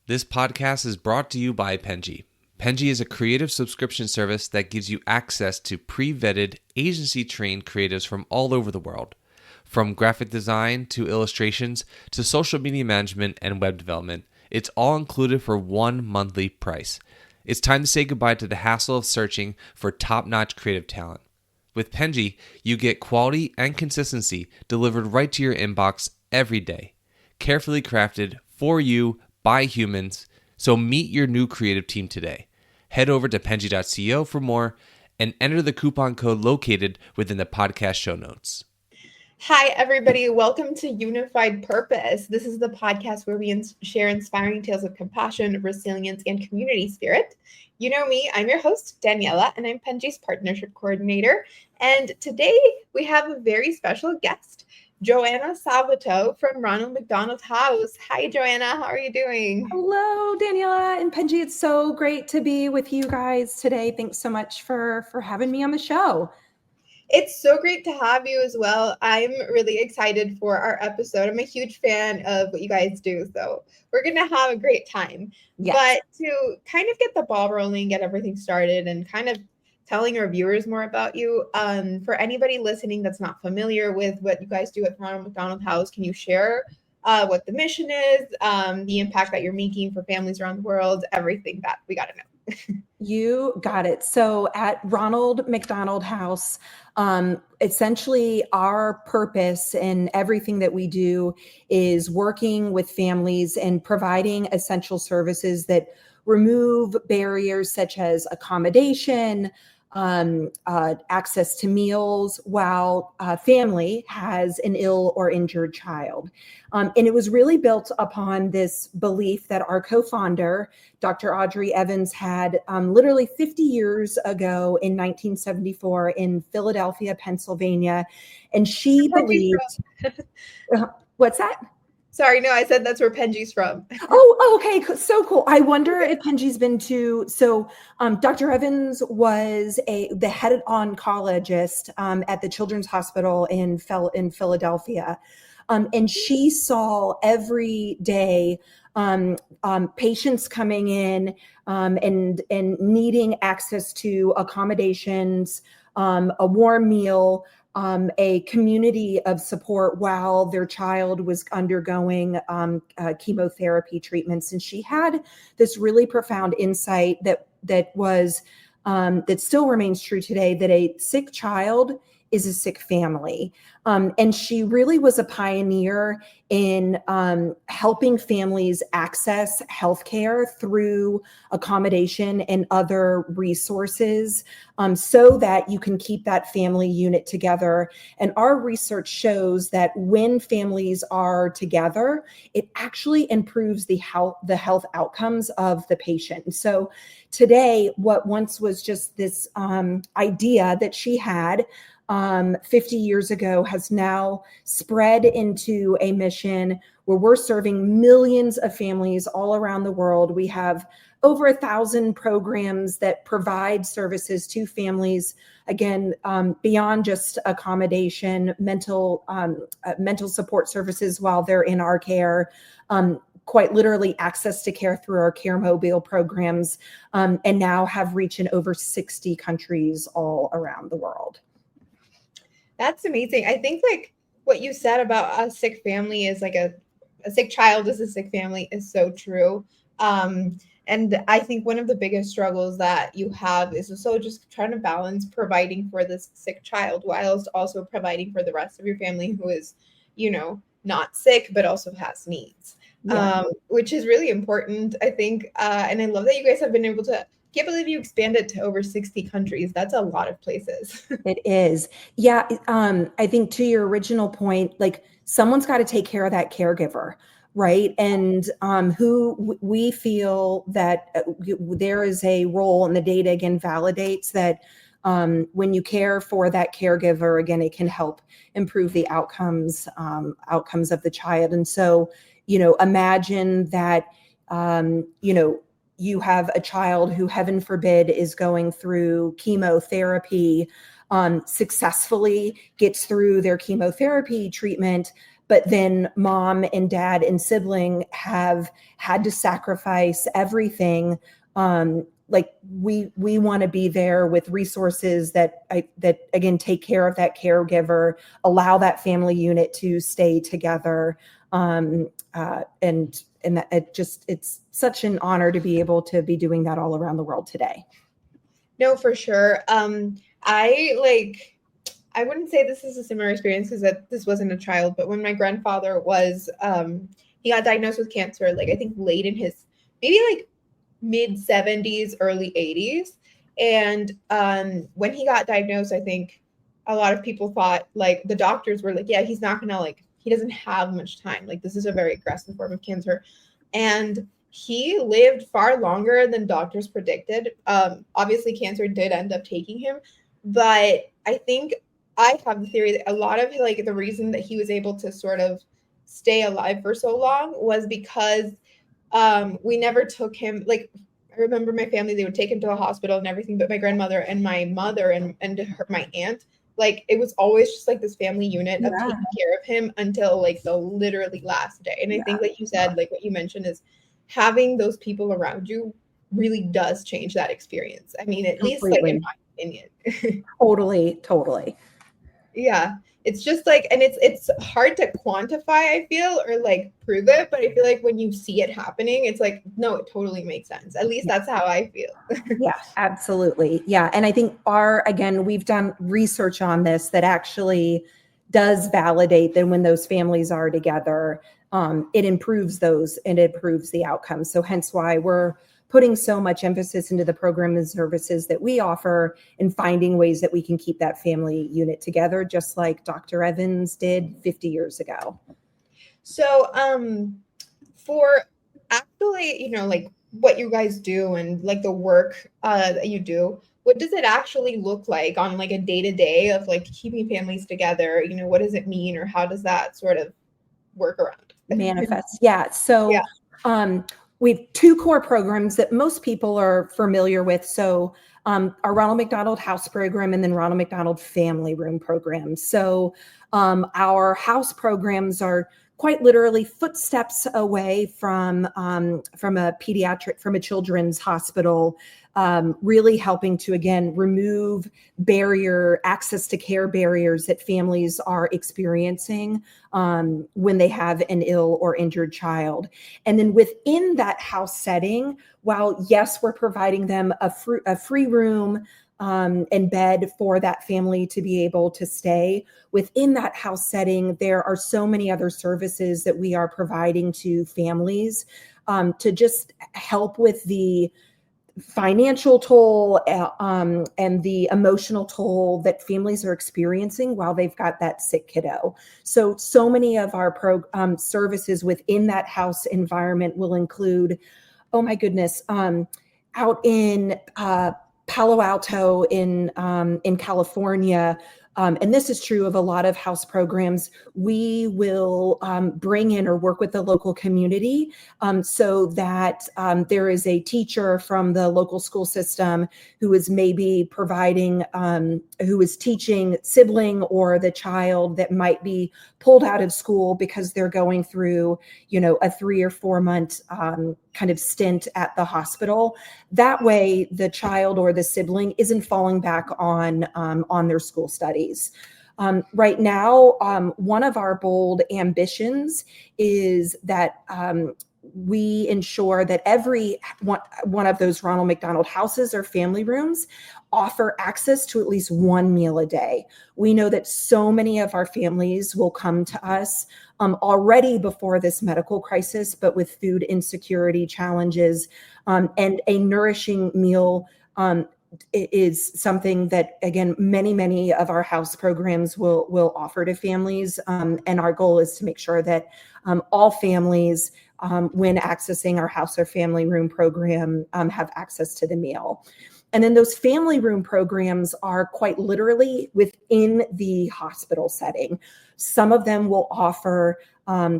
This podcast is brought to you by Penji. Penji is a creative subscription service that gives you access to pre-vetted, agency-trained creatives from all over the world. From graphic design to illustrations to social media management and web development, it's all included for one monthly price. It's time to say goodbye to the hassle of searching for top-notch creative talent. With Penji, you get quality and consistency delivered right to your inbox every day. Carefully crafted for you by humans, so meet your new creative team today. Head over to penji.co for more and enter the coupon code located within the podcast show notes. Hi, everybody. Welcome to Unified Purpose. This is the podcast where we share inspiring tales of compassion, resilience, and community spirit. You know me, I'm your host, Daniela, and I'm Penji's partnership coordinator. And today we have a very special guest, Joanna Sabato from Ronald McDonald House. Hi, Joanna. How are you doing? Hello, Daniela and Penji. It's so great to be with you guys today. Thanks so much for having me on the show. It's so great to have you as well. I'm really excited for our episode. I'm a huge fan of what you guys do, so we're going to have a great time. Yes. But to kind of get the ball rolling, get everything started, and kind of telling our viewers more about you, for anybody listening that's not familiar with what you guys do at Ronald McDonald House, can you share what the mission is, the impact that you're making for families around the world, everything that we got to know? You got it. So at Ronald McDonald House, essentially our purpose and everything that we do is working with families and providing essential services that remove barriers such as accommodation, access to meals while family has an ill or injured child. And it was really built upon this belief that our co-founder, Dr. Audrey Evans, had literally 50 years ago in 1974 in Philadelphia, Pennsylvania. And she believed... What's that? Sorry, no, I said that's where Penji's from. Oh, okay. So cool. I wonder if Penji's been to, so Dr. Evans was the head oncologist at the Children's Hospital in Philadelphia. And she saw every day patients coming in and needing access to accommodations, a warm meal, a community of support while their child was undergoing chemotherapy treatments. And she had this really profound insight that still remains true today, that a sick child is a sick family. And she really was a pioneer in helping families access healthcare through accommodation and other resources, so that you can keep that family unit together. And our research shows that when families are together, it actually improves the health outcomes of the patient. And so today, what once was just this idea that she had 50 years ago has now spread into a mission where we're serving millions of families all around the world. We have over 1,000 programs that provide services to families, again, beyond just accommodation, mental support services while they're in our care, quite literally access to care through our Care Mobile programs, and now have reached in over 60 countries all around the world. That's amazing. I think like what you said about a sick family is like a sick child is a sick family is so true. And I think one of the biggest struggles that you have is also just trying to balance providing for this sick child whilst also providing for the rest of your family who is, not sick, but also has needs, which is really important, I think. And I love that you guys have been able to, can't believe you expanded to over 60 countries. That's a lot of places. It is. Yeah. I think to your original point, like someone's got to take care of that caregiver, right? And who we feel that there is a role, and the data again validates that when you care for that caregiver, again, it can help improve the outcomes of the child. And so, imagine that, you have a child who, heaven forbid, is going through chemotherapy, successfully gets through their chemotherapy treatment, but then mom and dad and sibling have had to sacrifice everything. Like we want to be there with resources that again take care of that caregiver, allow that family unit to stay together, and that it's such an honor to be able to be doing that all around the world today. No, for sure. I wouldn't say this is a similar experience because this wasn't a child, but when my grandfather was, he got diagnosed with cancer, like I think late in his, maybe like mid 70s, early 80s. And when he got diagnosed, I think a lot of people thought, like, the doctors were like, yeah, he's not gonna, like, he doesn't have much time. Like, this is a very aggressive form of cancer. And he lived far longer than doctors predicted. Obviously, cancer did end up taking him, but I think I have the theory that a lot of, like, the reason that he was able to sort of stay alive for so long was because we never took him, like, I remember my family, they would take him to the hospital and everything, but my grandmother and my mother and my aunt, like, it was always just like this family unit of taking care of him until like the literally last day. And I think, like you said, like what you mentioned is having those people around you really does change that experience. I mean, at least like in my opinion. Totally. Yeah. It's just like, and it's hard to quantify, I feel, or like prove it, but I feel like when you see it happening, it's like, no, it totally makes sense. At least that's how I feel. Yeah, absolutely. Yeah. And I think again, we've done research on this that actually does validate that when those families are together, it improves the outcomes. So hence why we're putting so much emphasis into the program and services that we offer and finding ways that we can keep that family unit together, just like Dr. Evans did 50 years ago. So for actually, you know, like what you guys do and like the work that you do, what does it actually look like on like a day-to-day of like keeping families together? You know, what does it mean, or how does that sort of work around? Manifest. Yeah. So we have two core programs that most people are familiar with. So our Ronald McDonald House program and then Ronald McDonald Family Room program. So our house programs are quite literally footsteps away from a children's hospital, really helping to, again, remove access to care barriers that families are experiencing when they have an ill or injured child. And then within that house setting, while yes, we're providing them a free room and bed for that family to be able to stay within that house setting, there are so many other services that we are providing to families to just help with the financial toll and the emotional toll that families are experiencing while they've got that sick kiddo. So many of our services within that house environment will include, oh my goodness, out in Palo Alto in California, and this is true of a lot of house programs, we will bring in or work with the local community so that there is a teacher from the local school system who is maybe who is teaching sibling or the child that might be pulled out of school because they're going through, a 3 or 4 month kind of stint at the hospital. That way, the child or the sibling isn't falling back on their school studies. Right now, one of our bold ambitions is that we ensure that every one of those Ronald McDonald houses or family rooms offer access to at least one meal a day. We know that so many of our families will come to us already before this medical crisis, but with food insecurity challenges, and a nourishing meal is something that, again, many of our house programs will offer to families. And our goal is to make sure that all families, when accessing our house or family room program, have access to the meal. And then those family room programs are quite literally within the hospital setting. Some of them will offer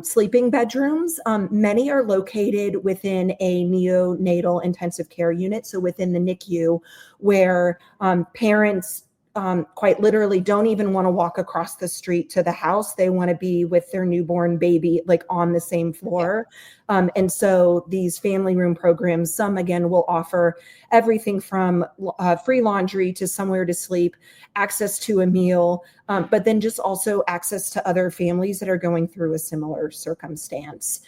sleeping bedrooms. Many are located within a neonatal intensive care unit, so within the NICU, where parents quite literally don't even want to walk across the street to the house. They want to be with their newborn baby, like on the same floor. And so these family room programs, some again will offer everything from free laundry to somewhere to sleep, access to a meal, but then just also access to other families that are going through a similar circumstance.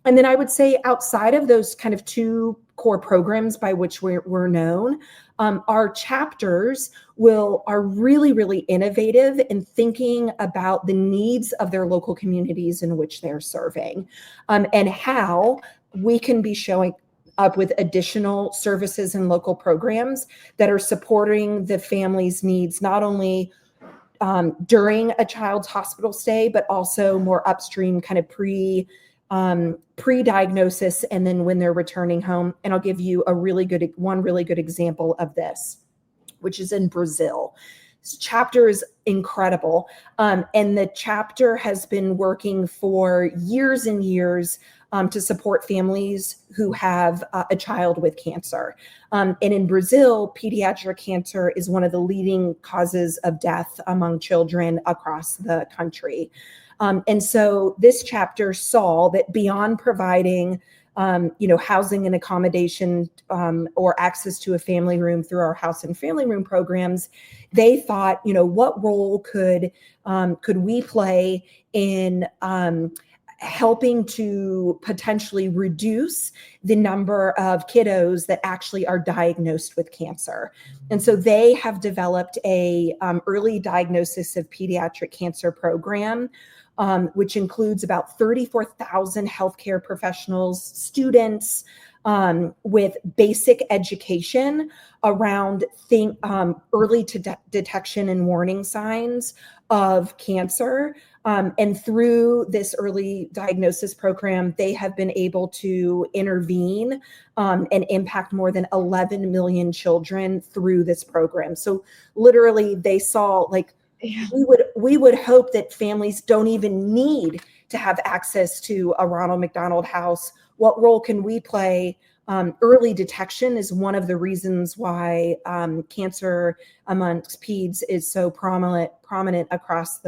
And then I would say outside of those kind of two core programs by which we're known, our chapters are really, really innovative in thinking about the needs of their local communities in which they're serving, and how we can be showing up with additional services and local programs that are supporting the family's needs, not only during a child's hospital stay, but also more upstream, kind of pre-diagnosis, and then when they're returning home. And I'll give you one really good example of this, which is in Brazil. This chapter is incredible. And the chapter has been working for years and years to support families who have a child with cancer. And in Brazil, pediatric cancer is one of the leading causes of death among children across the country. And so this chapter saw that beyond providing, housing and accommodation or access to a family room through our house and family room programs, they thought, what role could we play in helping to potentially reduce the number of kiddos that actually are diagnosed with cancer. And so they have developed a early diagnosis of pediatric cancer program, which includes about 34,000 healthcare professionals, students, with basic education around early detection and warning signs of cancer. And through this early diagnosis program, they have been able to intervene and impact more than 11 million children through this program. So literally they saw we would hope that families don't even need to have access to a Ronald McDonald House. What role can we play? Early detection is one of the reasons why cancer amongst peds is so prominent across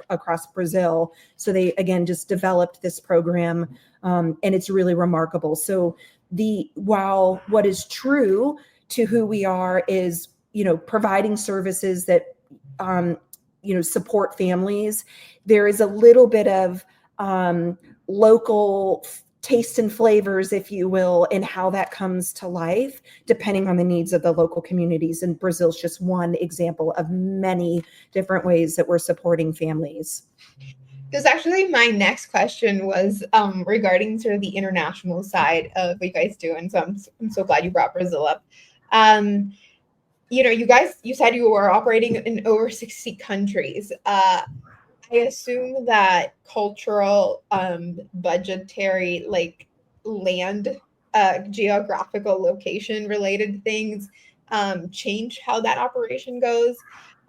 across Brazil. So they again just developed this program, and it's really remarkable. So while what is true to who we are is providing services that support families, there is a little bit of local taste and flavors, if you will, in how that comes to life, depending on the needs of the local communities. And Brazil's just one example of many different ways that we're supporting families. Because actually my next question was regarding sort of the international side of what you guys do. And so I'm so glad you brought Brazil up. You said you were operating in over 60 countries. I assume that cultural, budgetary, land, geographical location related things change how that operation goes.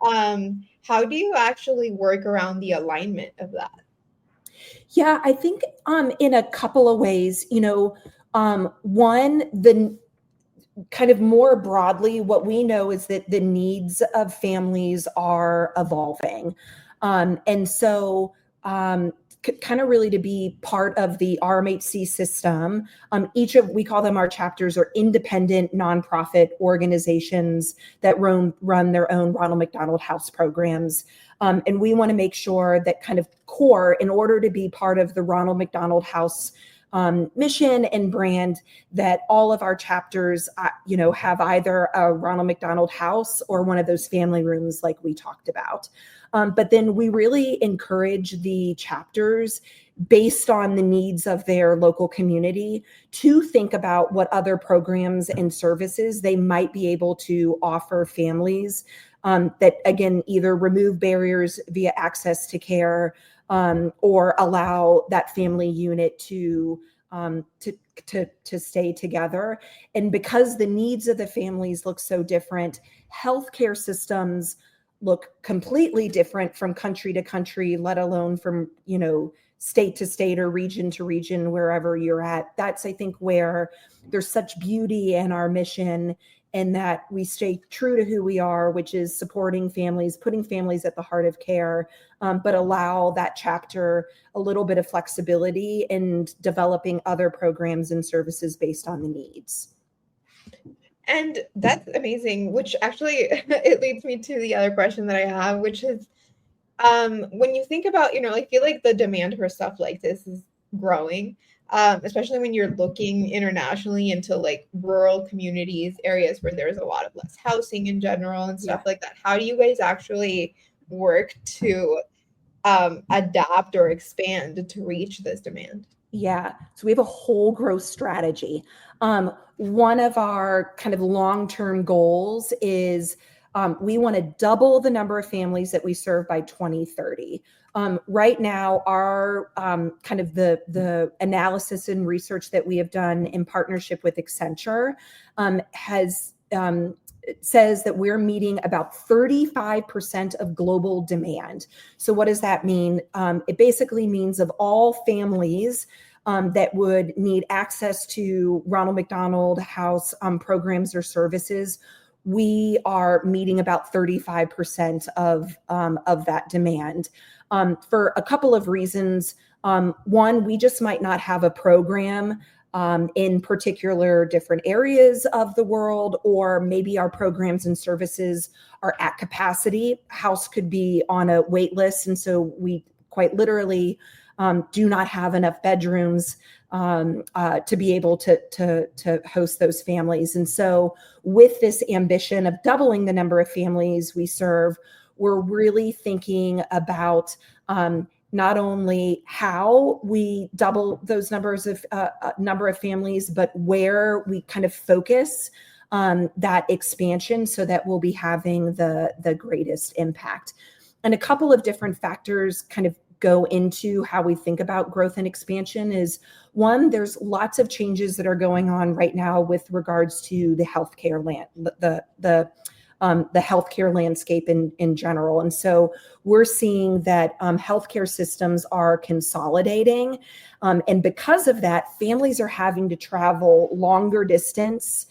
How do you actually work around the alignment of that? Yeah, I think in a couple of ways, one, the kind of more broadly, what we know is that the needs of families are evolving. And so kind of really to be part of the RMHC system, we call them our chapters, or independent nonprofit organizations that run their own Ronald McDonald House programs. And we want to make sure that kind of core, in order to be part of the Ronald McDonald House mission and brand, that all of our chapters, have either a Ronald McDonald House or one of those family rooms like we talked about. But then we really encourage the chapters, based on the needs of their local community, to think about what other programs and services they might be able to offer families that, again, either remove barriers via access to care, or allow that family unit to stay together. And because the needs of the families look so different, healthcare systems look completely different from country to country, let alone from, state to state or region to region, wherever you're at. That's, I think, where there's such beauty in our mission and that we stay true to who we are, which is supporting families, putting families at the heart of care, but allow that chapter a little bit of flexibility in developing other programs and services based on the needs. And that's amazing, which actually it leads me to the other question that I have, which is when you think about, I feel like the demand for stuff like this is growing, especially when you're looking internationally into like rural communities, areas where there's a lot of less housing in general and stuff like that. How do you guys actually work to adapt or expand to reach this demand? Yeah, so we have a whole growth strategy. One of our kind of long-term goals is we want to double the number of families that we serve by 2030. Right now, our kind of the analysis and research that we have done in partnership with Accenture says that we're meeting about 35% of global demand. So what does that mean? It basically means of all families that would need access to Ronald McDonald House programs or services, we are meeting about 35% of that demand for a couple of reasons. One, we just might not have a program in particular different areas of the world, or maybe our programs and services are at capacity. House could be on a wait list, and so we quite literally do not have enough bedrooms to be able to host those families. And so with this ambition of doubling the number of families we serve, we're really thinking about not only how we double those numbers of number of families, but where we kind of focus that expansion so that we'll be having the greatest impact. And a couple of different factors kind of go into how we think about growth and expansion is one, there's lots of changes that are going on right now with regards to the healthcare the healthcare landscape in general. And so we're seeing that healthcare systems are consolidating. And because of that, families are having to travel longer distances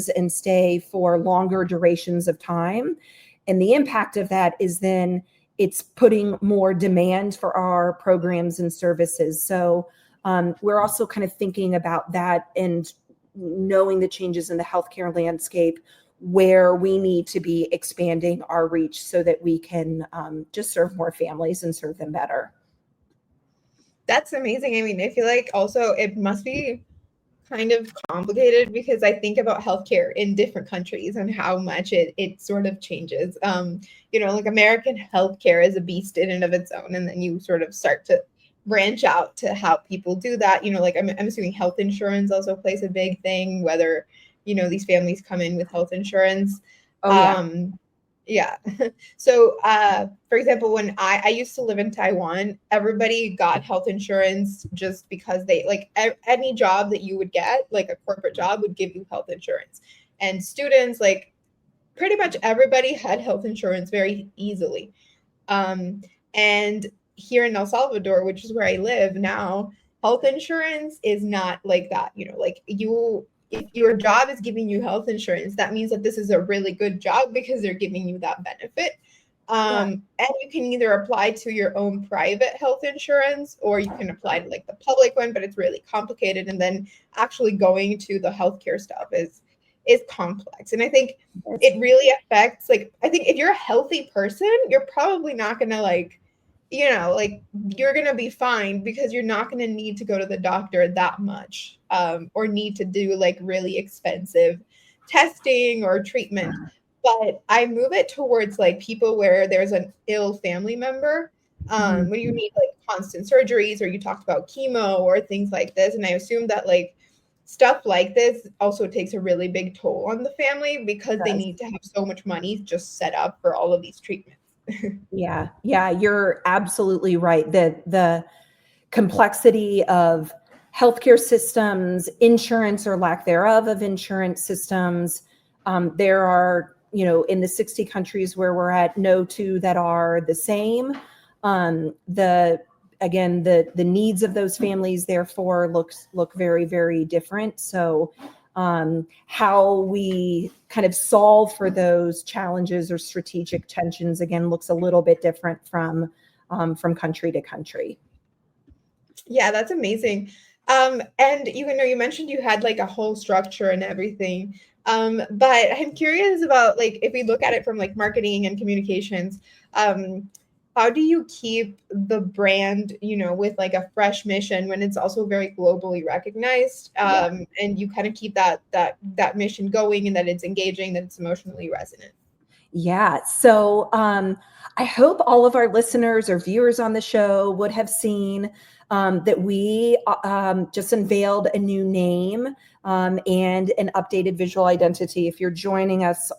and stay for longer durations of time. And the impact of that is then it's putting more demand for our programs and services. So we're also kind of thinking about that and knowing the changes in the healthcare landscape where we need to be expanding our reach so that we can just serve more families and serve them better. That's amazing. I mean, I feel like also it must be kind of complicated because I think about healthcare in different countries and how much it sort of changes. Like American healthcare is a beast in and of its own, and then you sort of start to branch out to how people do that. Like I'm assuming health insurance also plays a big thing, whether these families come in with health insurance. Yeah. So, for example, when I used to live in Taiwan, everybody got health insurance just because they like any job that you would get, like a corporate job would give you health insurance. And students, like pretty much everybody had health insurance very easily. And here in El Salvador, which is where I live now, health insurance is not like that. If your job is giving you health insurance, that means that this is a really good job because they're giving you that benefit. And you can either apply to your own private health insurance or you can apply to like the public one, but it's really complicated. And then actually going to the healthcare stuff is complex. And I think it really affects, like, I think if you're a healthy person, you're probably not going to you're going to be fine because you're not going to need to go to the doctor that much or need to do like really expensive testing or treatment. But I move it towards like people where there's an ill family member when you need like constant surgeries or you talked about chemo or things like this. And I assume that like stuff like this also takes a really big toll on the family because they need to have so much money just set up for all of these treatments. Yeah, you're absolutely right. The complexity of healthcare systems, insurance or lack thereof of insurance systems. There are, in the 60 countries where we're at, no two that are the same. The needs of those families therefore look very, very different. So how we kind of solve for those challenges or strategic tensions, again, looks a little bit different from country to country. Yeah, that's amazing. And you mentioned you had like a whole structure and everything. But I'm curious about, like, if we look at it from like marketing and communications, how do you keep the brand, with like a fresh mission when it's also very globally recognized? And you kind of keep that mission going, and that it's engaging, that it's emotionally resonant. Yeah. So I hope all of our listeners or viewers on the show would have seen that we just unveiled a new name and an updated visual identity. If you're joining us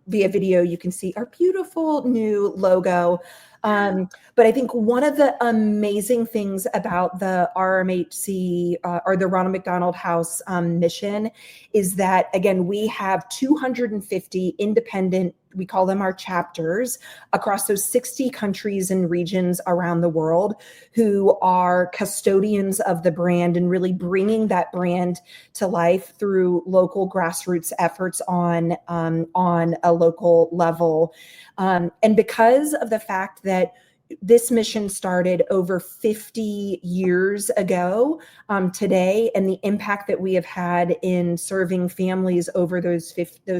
via video, you can see our beautiful new logo. But I think one of the amazing things about the RMHC or the Ronald McDonald House mission is that, again, we have 250 independent, we call them our chapters, across those 60 countries and regions around the world, who are custodians of the brand and really bringing that brand to life through local grassroots efforts on a local level. And because of the fact that this mission started over 50 years ago today, and the impact that we have had in serving families over those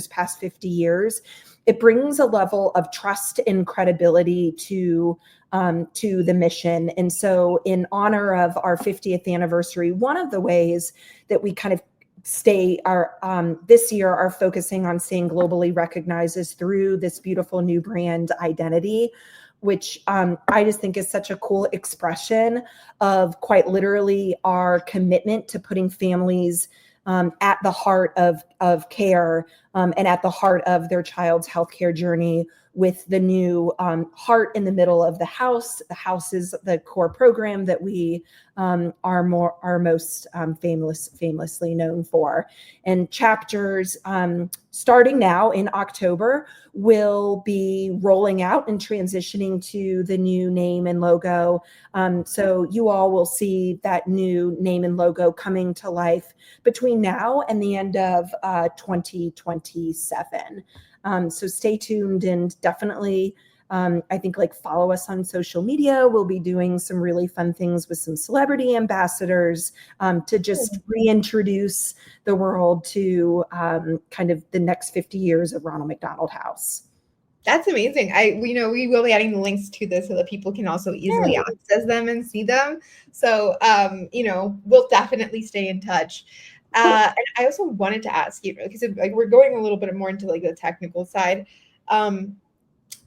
past 50 years, it brings a level of trust and credibility to the mission. And so in honor of our 50th anniversary, one of the ways that we kind of this year are focusing on staying globally recognized is through this beautiful new brand identity, which I just think is such a cool expression of quite literally our commitment to putting families at the heart of care and at the heart of their child's healthcare journey, with the new heart in the middle of the house. The house is the core program that we are most famously known for. And chapters starting now in October will be rolling out and transitioning to the new name and logo. So you all will see that new name and logo coming to life between now and the end of 2027. So stay tuned, and definitely, I think, follow us on social media. We'll be doing some really fun things with some celebrity ambassadors to just reintroduce the world to kind of the next 50 years of Ronald McDonald House. That's amazing. We will be adding the links to this so that people can also easily access them and see them. So, we'll definitely stay in touch. And I also wanted to ask you, because we're going a little bit more into the technical side.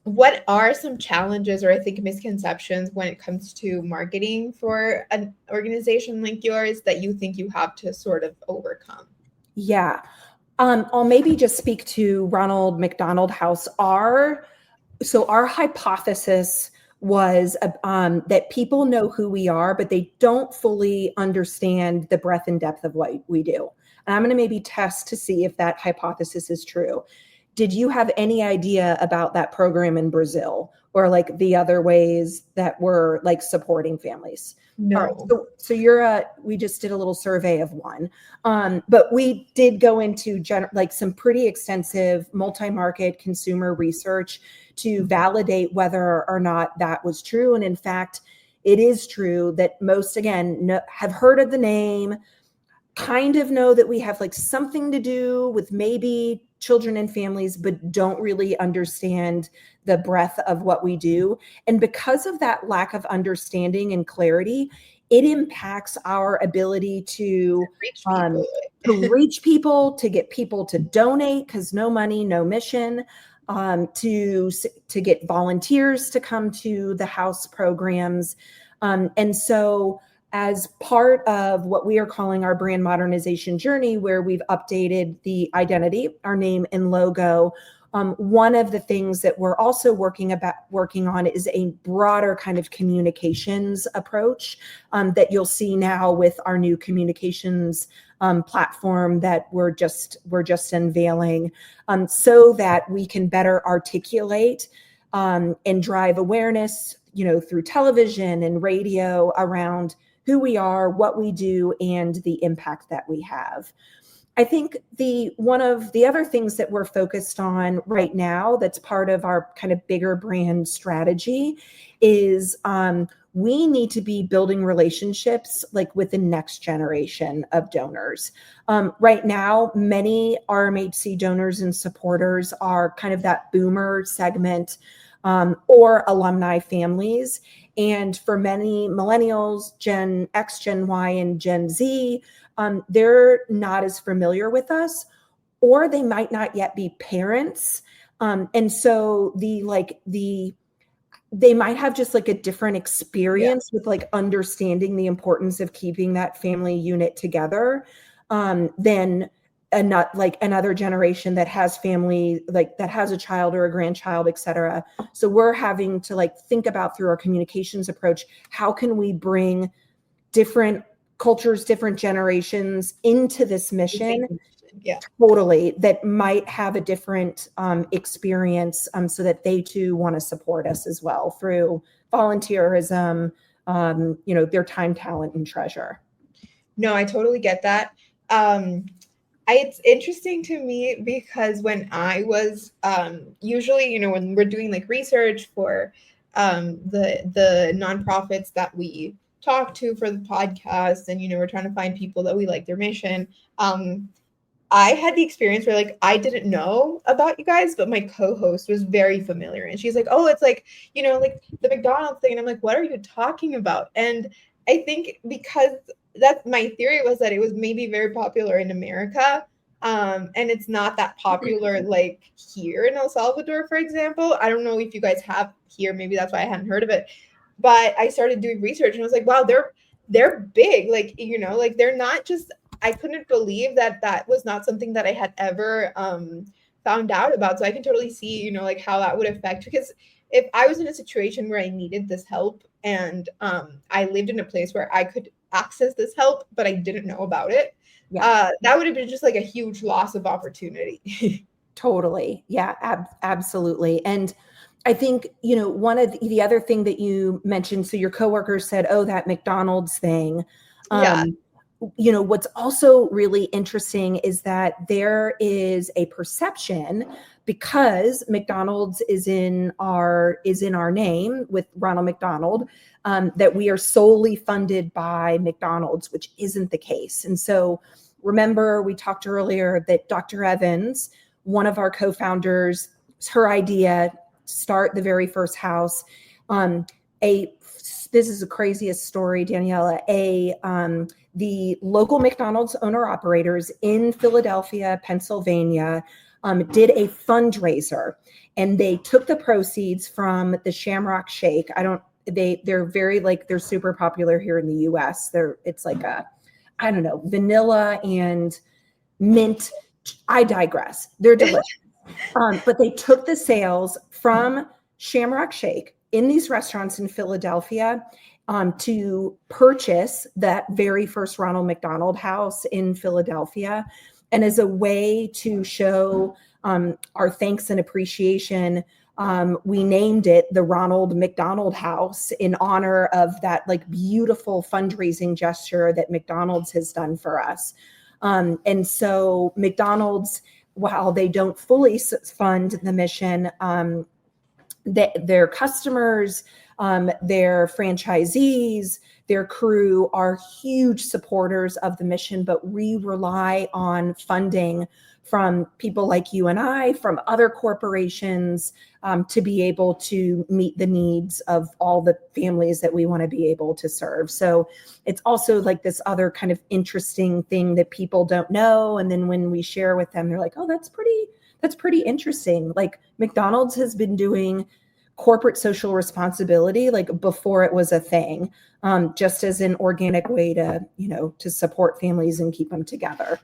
What are some challenges, or I think misconceptions, when it comes to marketing for an organization like yours that you think you have to sort of overcome? Yeah. I'll maybe just speak to Ronald McDonald House. Our hypothesis was that people know who we are, but they don't fully understand the breadth and depth of what we do. And I'm going to maybe test to see if that hypothesis is true. Did you have any idea about that program in Brazil, or the other ways that we're supporting families? No. Right, so we just did a little survey of one, but we did go into some pretty extensive multi-market consumer research to validate whether or not that was true. And in fact, it is true that most, again, have heard of the name, kind of know that we have something to do with maybe children and families, but don't really understand the breadth of what we do. And because of that lack of understanding and clarity, it impacts our ability to reach people, to get people to donate, because no money, no mission, to get volunteers to come to the house programs. And so as part of what we are calling our brand modernization journey, where we've updated the identity, our name and logo, one of the things that we're also working on is a broader kind of communications approach that you'll see now with our new communications platform that we're just unveiling, so that we can better articulate and drive awareness, through television and radio around who we are, what we do, and the impact that we have. I think one of the other things that we're focused on right now that's part of our kind of bigger brand strategy is we need to be building relationships like with the next generation of donors. Right now, many RMHC donors and supporters are kind of that boomer segment or alumni families. And for many millennials, Gen X, Gen Y, and Gen Z, they're not as familiar with us, or they might not yet be parents. And so they might have just like a different experience with like understanding the importance of keeping that family unit together than another generation that has family, like that has a child or a grandchild, et cetera. So we're having to like think about through our communications approach, how can we bring different cultures, different generations into this mission? Totally, that might have a different experience so that they too want to support us as well through volunteerism, their time, talent, and treasure. No, I totally get that. It's interesting to me because when I was usually, when we're doing like research for the nonprofits that we talk to for the podcast, and we're trying to find people that we like their mission. I had the experience where like I didn't know about you guys, but my co-host was very familiar, and she's like, "Oh, it's like like the McDonald's thing," and I'm like, "What are you talking about?" And I think because that's my theory was that it was maybe very popular in America, and it's not that popular like here in El Salvador, for example. I don't know if you guys have here, maybe that's why I hadn't heard of it. But I started doing research, and I was like, wow, they're big, like like they're not just. I couldn't believe that was not something that I had ever found out about. So I can totally see, like how that would affect, because if I was in a situation where I needed this help and I lived in a place where I could access this help, but I didn't know about it, that would have been just like a huge loss of opportunity. Totally. Yeah, absolutely. And I think, one of the other thing that you mentioned, so your coworkers said, oh, that McDonald's thing. What's also really interesting is that there is a perception, because McDonald's is in our name with Ronald McDonald, that we are solely funded by McDonald's, which isn't the case. And so remember, we talked earlier that Dr. Evans, one of our co-founders, her idea, start the very first house, this is the craziest story, Daniela, the local McDonald's owner-operators in Philadelphia, Pennsylvania, did a fundraiser, and they took the proceeds from the Shamrock Shake. They're very they're super popular here in the US. It's like vanilla and mint. I digress. They're delicious. But they took the sales from Shamrock Shake in these restaurants in Philadelphia to purchase that very first Ronald McDonald House in Philadelphia. And as a way to show our thanks and appreciation, we named it the Ronald McDonald House in honor of that beautiful fundraising gesture that McDonald's has done for us. And so McDonald's, while they don't fully fund the mission, their customers, their franchisees, their crew are huge supporters of the mission, but we rely on funding from people like you and I, from other corporations, to be able to meet the needs of all the families that we want to be able to serve. So it's also like this other kind of interesting thing that people don't know. And then when we share with them, they're like, oh, that's pretty interesting. Like McDonald's has been doing corporate social responsibility before it was a thing, just as an organic way to support families and keep them together.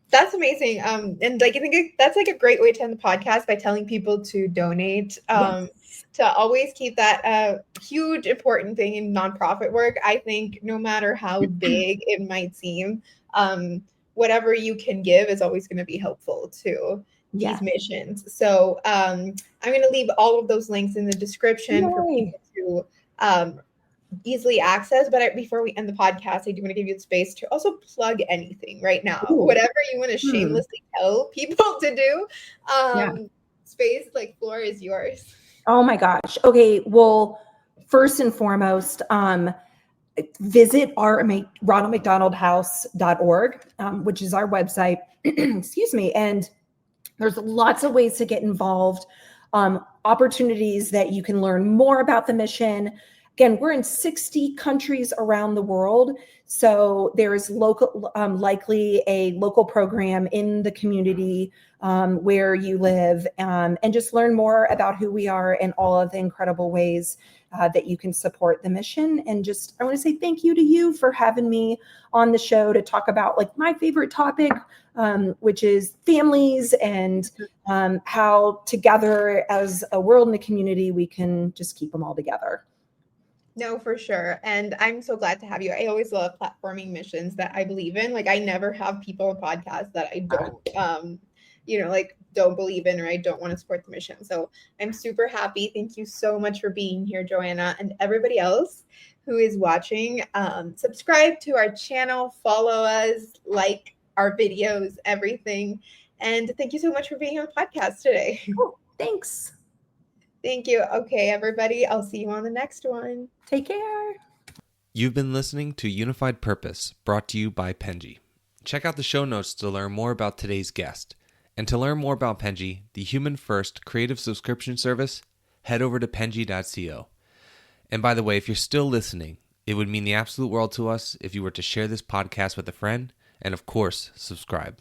That's amazing. And I think that's a great way to end the podcast, by telling people to donate, to always keep that huge important thing in nonprofit work. I think no matter how big it might seem, whatever you can give is always going to be helpful to these missions. So I'm going to leave all of those links in the description for people to easily accessed. But before we end the podcast, I do want to give you the space to also plug anything right now, Ooh. whatever you want to shamelessly tell people to do. Yeah. Space, like, floor is yours. Oh my gosh. Okay. Well, first and foremost, visit ronaldmcdonaldhouse.org, which is our website. Excuse me. And there's lots of ways to get involved, opportunities that you can learn more about the mission. Again, we're in 60 countries around the world. So there is likely a local program in the community where you live, and just learn more about who we are and all of the incredible ways that you can support the mission. And just, I want to say thank you to you for having me on the show to talk about like my favorite topic, which is families and how together as a world and a community, we can just keep them all together. No, for sure. And I'm so glad to have you. I always love platforming missions that I believe in. Like, I never have people on podcasts that I don't, like, don't believe in, or I don't want to support the mission. So I'm super happy. Thank you so much for being here, Joanna, and everybody else who is watching. Subscribe to our channel, follow us, like our videos, everything. And thank you so much for being on the podcast today. Oh, thanks. Thank you. Okay, everybody, I'll see you on the next one. Take care. You've been listening to Unified Purpose, brought to you by Penji. Check out the show notes to learn more about today's guest. And to learn more about Penji, the human-first creative subscription service, head over to penji.co. And by the way, if you're still listening, it would mean the absolute world to us if you were to share this podcast with a friend and, of course, subscribe.